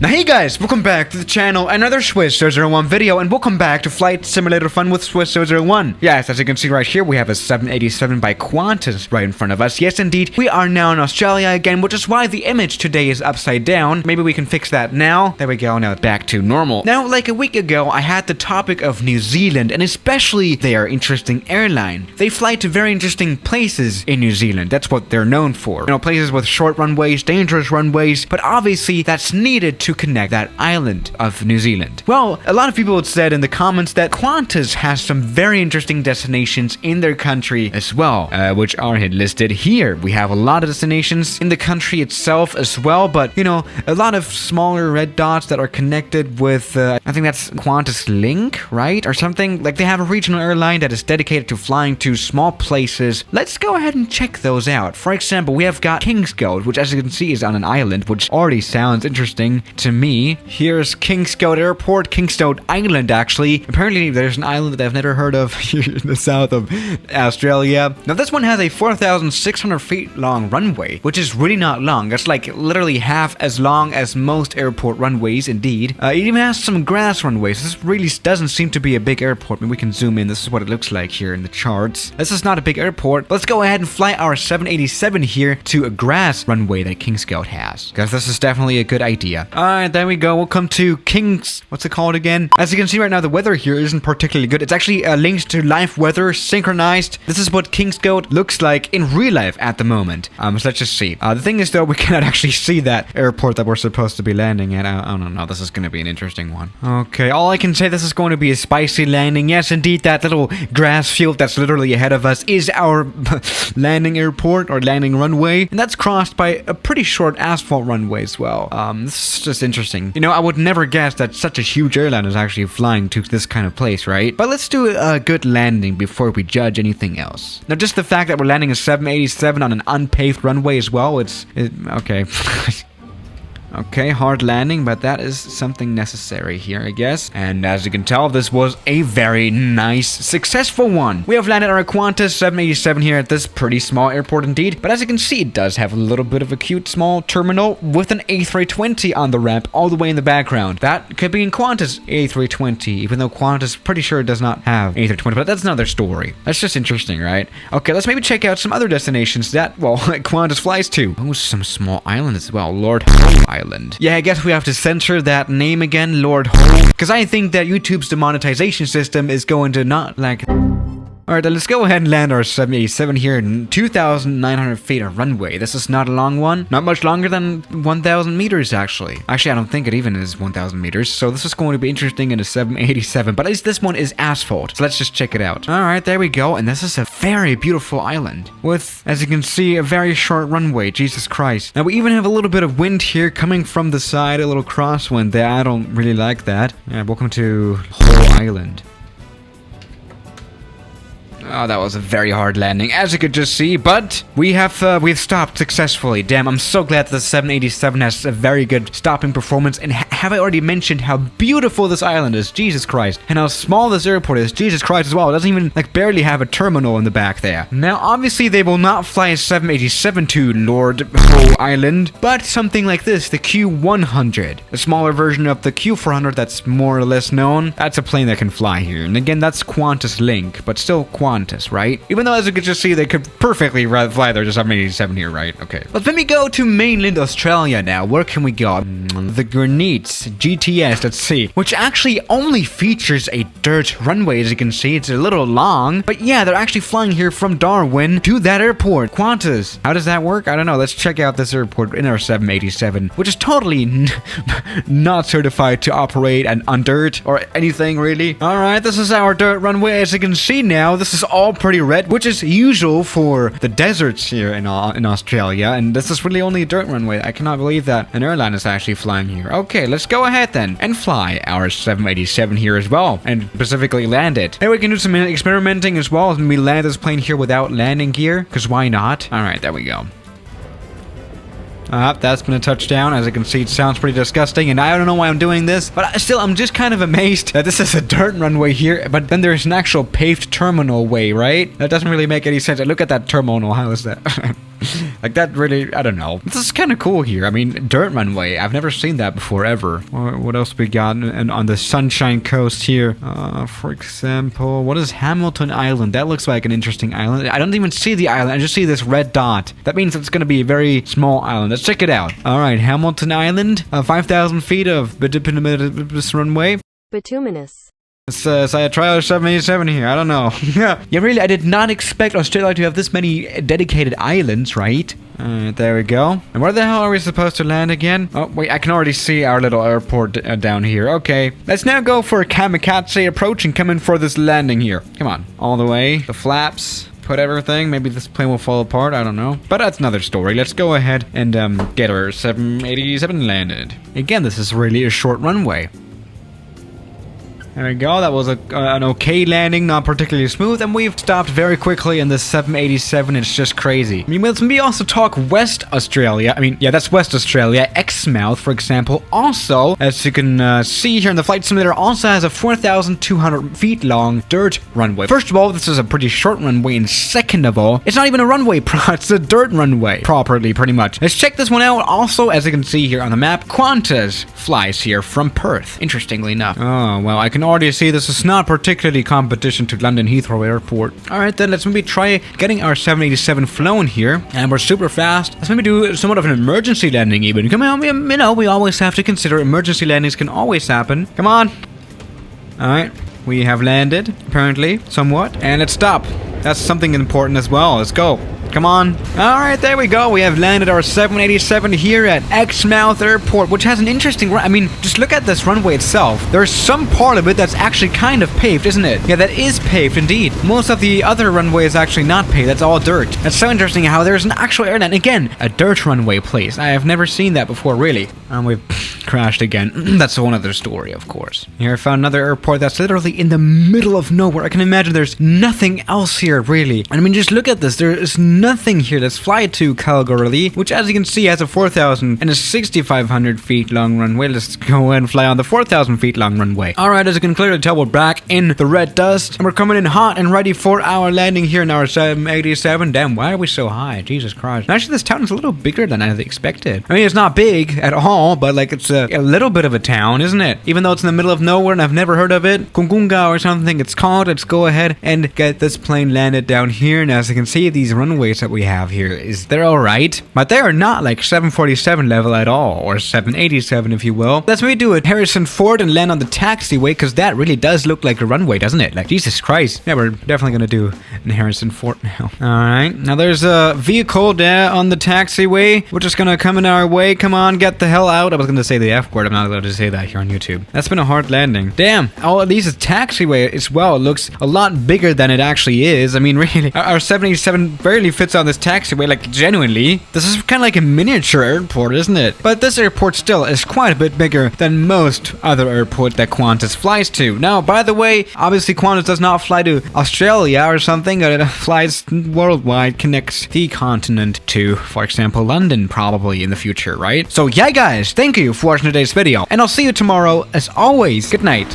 Now hey guys, welcome back to the channel, another Swiss 001 video, and welcome back to Flight Simulator Fun with Swiss 001. Yes, as you can see right here, we have a 787 by QANTAS right in front of us. Yes indeed, we are now in Australia again, which is why the image today is upside down. Maybe we can fix that now. There we go, now back to normal. Now, like a week ago, I had the topic of New Zealand, and especially their interesting airline. They fly to very interesting places in New Zealand. That's what they're known for. You know, places with short runways, dangerous runways, but obviously that's needed to connect that island of New Zealand. Well, a lot of people had said in the comments that QANTAS has some very interesting destinations in their country as well, which are listed here. We have a lot of destinations in the country itself as well, but you know, a lot of smaller red dots that are connected with, I think that's QANTAS Link, right? Or something. Like they have a regional airline that is dedicated to flying to small places. Let's go ahead and check those out. For example, we have got Kingscote, which as you can see is on an island, which already sounds interesting to me. Here's Kingscote Airport, Kingscote Island actually. Apparently there's an island that I've never heard of here in the south of Australia. Now this one has a 4,600 feet long runway, which is really not long. That's like literally half as long as most airport runways indeed. It even has some grass runways. This really doesn't seem to be a big airport. Maybe we can zoom in. This is what it looks like here in the charts. This is not a big airport. Let's go ahead and fly our 787 here to a grass runway that Kingscote has, because this is definitely a good idea. Alright, there we go. Welcome to what's it called again? As you can see right now, the weather here isn't particularly good. It's actually linked to live weather, synchronized. This is what Kingscote looks like in real life at the moment. So let's just see. The thing is though, we cannot actually see that airport that we're supposed to be landing at. I don't know. This is going to be an interesting one. Okay, all I can say, this is going to be a spicy landing. Yes, indeed, that little grass field that's literally ahead of us is our landing airport or landing runway. And that's crossed by a pretty short asphalt runway as well. This is just interesting. You know, I would never guess that such a huge airline is actually flying to this kind of place, right? But let's do a good landing before we judge anything else. Now, just the fact that we're landing a 787 on an unpaved runway as well, okay. Okay, hard landing, but that is something necessary here, I guess. And as you can tell, this was a very nice, successful one. We have landed our QANTAS 787 here at this pretty small airport indeed. But as you can see, it does have a little bit of a cute small terminal with an A320 on the ramp all the way in the background. That could be in QANTAS A320, even though QANTAS pretty sure it does not have A320, but that's another story. That's just interesting, right? Okay, let's maybe check out some other destinations that, well, QANTAS flies to. Oh, some small island as well. Lord Howe Island. Yeah, I guess we have to censor that name again, Lord Howe, because I think that YouTube's demonetization system is going to not like... Alright, then let's go ahead and land our 787 here in 2,900 feet of runway. This is not a long one. Not much longer than 1,000 meters, actually. Actually, I don't think it even is 1,000 meters. So this is going to be interesting in a 787. But at least this one is asphalt. So let's just check it out. Alright, there we go. And this is a very beautiful island with, as you can see, a very short runway. Jesus Christ. Now, we even have a little bit of wind here coming from the side. A little crosswind there. I don't really like that. Yeah, welcome to Howe Island. Oh, that was a very hard landing, as you could just see, but we've stopped successfully. Damn, I'm so glad that the 787 has a very good stopping performance, and have I already mentioned how beautiful this island is? Jesus Christ. And how small this airport is? Jesus Christ as well. It doesn't even, like, barely have a terminal in the back there. Now, obviously, they will not fly a 787 to Lord Howe Island, but something like this, the Q100. A smaller version of the Q400 that's more or less known. That's a plane that can fly here. And again, that's QANTAS Link, but still QANTAS, right? Even though, as you could just see, they could perfectly fly their 787 here, right? Okay. But let me go to mainland Australia now. Where can we go? The Granites GTS, let's see. Which actually only features a dirt runway, as you can see. It's a little long. But yeah, they're actually flying here from Darwin to that airport. QANTAS. How does that work? I don't know. Let's check out this airport in our 787, which is totally not certified to operate on dirt or anything, really. Alright, this is our dirt runway. As you can see now, this is all pretty red, which is usual for the deserts here in Australia, and this is really only a dirt runway. I cannot believe that an airline is actually flying here. Okay, let's go ahead then and fly our 787 here as well, and specifically land it. And we can do some experimenting as well, and we land this plane here without landing gear, because why not? Alright, there we go. That's been a touchdown. As you can see, it sounds pretty disgusting, and I don't know why I'm doing this, but still, I'm just kind of amazed that this is a dirt runway here, but then there's an actual paved terminal way, right? That doesn't really make any sense. Look at that terminal. How is that? Like that really, I don't know. This is kind of cool here. I mean, dirt runway. I've never seen that before, ever. What else we got on the Sunshine Coast here? For example, what is Hamilton Island? That looks like an interesting island. I don't even see the island. I just see this red dot. That means it's going to be a very small island. Let's check it out. All right, Hamilton Island, 5,000 feet of bituminous runway. Bituminous. Let's say a trial 787 here. I don't know. Yeah, really, I did not expect Australia to have this many dedicated islands, right? There we go. And where the hell are we supposed to land again? Oh, wait, I can already see our little airport down here. Okay, let's now go for a kamikaze approach and come in for this landing here. Come on, all the way. The flaps. Put everything. Maybe this plane will fall apart. I don't know. But that's another story. Let's go ahead and get our 787 landed. Again, this is really a short runway. There we go, that was an okay landing, not particularly smooth, and we've stopped very quickly in the 787, it's just crazy. I mean, let me also talk West Australia. I mean, yeah, that's West Australia. Exmouth, for example, also, as you can see here in the flight simulator, also has a 4,200 feet long dirt runway. First of all, this is a pretty short runway, and second of all, it's not even a runway, it's a dirt runway, properly, pretty much. Let's check this one out. Also, as you can see here on the map, QANTAS flies here from Perth, interestingly enough. Oh, well, I can already see this is not particularly competition to London Heathrow Airport. Alright then, let's maybe try getting our 787 flown here, and we're super fast. Let's maybe do somewhat of an emergency landing even. Come on, you know, we always have to consider emergency landings can always happen. Come on. Alright, we have landed, apparently, somewhat, and let's stop. That's something important as well. Let's go. Come on. Alright, there we go. We have landed our 787 here at Exmouth Airport, which has an interesting run. I mean, just look at this runway itself. There's some part of it that's actually kind of paved, isn't it? Yeah, that is paved indeed. Most of the other runway is actually not paved. That's all dirt. That's so interesting how there's an actual airline. Again, a dirt runway place. I have never seen that before, really. And we've crashed again. That's a whole other story, of course. Here I found another airport that's literally in the middle of nowhere. I can imagine there's nothing else here, really. I mean, just look at this. There is nothing here. Let's fly to Calgary, which as you can see has a 4,000 and a 6,500 feet long runway. Let's go and fly on the 4,000 feet long runway. Alright, as you can clearly tell, we're back in the red dust, and we're coming in hot and ready for our landing here in our 787. Damn, why are we so high? Jesus Christ. Actually, this town is a little bigger than I had expected. I mean, it's not big at all, but like it's a little bit of a town, isn't it? Even though it's in the middle of nowhere and I've never heard of it. Kungunga or something it's called. Let's go ahead and get this plane landed down here, and as you can see, these runways that we have here they're alright, but they are not like 747 level at all, or 787 if you will. Let's maybe do a Harrison Ford and land on the taxiway, because that really does look like a runway, doesn't it? Like, Jesus Christ. Yeah, we're definitely gonna do an Harrison Ford now. Alright, now there's a vehicle there on the taxiway. We're just gonna come in our way. Come on, get the hell out. I was gonna say the F word. I'm not allowed to say that here on YouTube. That's been a hard landing. Damn. Oh, at least a taxiway as well. It looks a lot bigger than it actually is. I mean, really, our 787 barely fits on this taxiway. Like, genuinely, this is kind of like a miniature airport, isn't it? But this airport still is quite a bit bigger than most other airports that QANTAS flies to. Now, by the way, obviously QANTAS does not fly to Australia or something. It flies worldwide, connects the continent to, for example, London probably in the future, right? So yeah, guys, thank you for watching today's video, and I'll see you tomorrow. As always, good night.